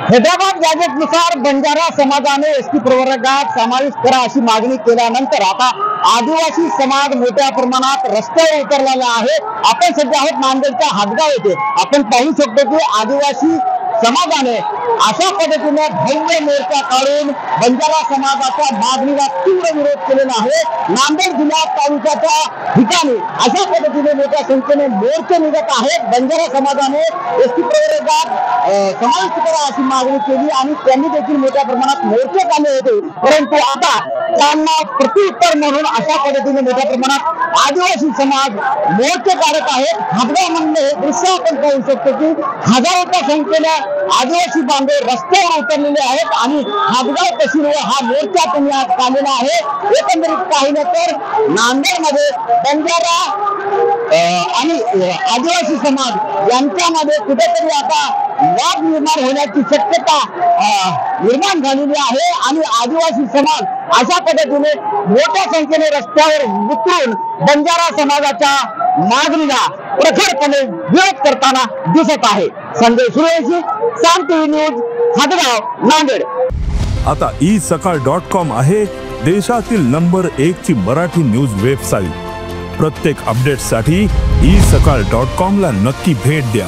हैदराबाद गॅजेटनुसार बंजारा समाजाने एसटी प्रवर्गात समावेश करा अशी मागणी केल्यानंतर आता आदिवासी समाज मोठ्या प्रमाणात रस्त्यावर उतरलेला आहे। आपण सध्या आहोत नांदेडच्या हादगाव येथे। आपण पाहू शकतो की आदिवासी समाजाने अशा पद्धतीने भव्य मोर्चा काढून बंजारा समाजाच्या मागणीला तीव्र विरोध केलेला आहे। नांदेड जिल्ह्यात तालुक्याच्या ठिकाणी अशा पद्धतीने मोठ्या संख्येने मोर्चे निघत आहेत। बंजारा समाजाने एसटी प्रवर्गात समाविष्ट करा अशी मागणी केली आणि त्यांनी देखील मोठ्या प्रमाणात मोर्चे काढले होते, परंतु आता त्यांना प्रत्युत्तर म्हणून अशा पद्धतीने मोठ्या प्रमाणात आदिवासी समाज मोर्चे काढत आहेत। हादगाव मधले हे दृश्य आपण पाहू शकतो की हजारोच्या संख्येने आदिवासी बांधव रस्त्यावर उतरलेले आहेत आणि हादगाव तहसीलवर हा मोर्चा त्यांनी आज काढलेला आहे। एकंदरीत पाहिलं तर नांदेडमध्ये बंजारा आणि आदिवासी समाज यांच्यामध्ये कुठेतरी आता वाद निर्माण होण्याची शक्यता निर्माण झालेली आहे आणि आदिवासी समाज अशा पद्धतीने मोठ्या संख्येने रस्त्यावर उतरून बंजारा समाजाच्या मागणीला प्रखरपणे विरोध करताना दिसत आहे। संजय सुरेशी, साम टीव्ही न्यूज, हादगाव, नांदेड। आता isakal.com आहे देशातील नंबर 1 ची मराठी न्यूज वेबसाईट। प्रत्येक अपडेटसाठी isakal.com ला नक्की भेट द्या।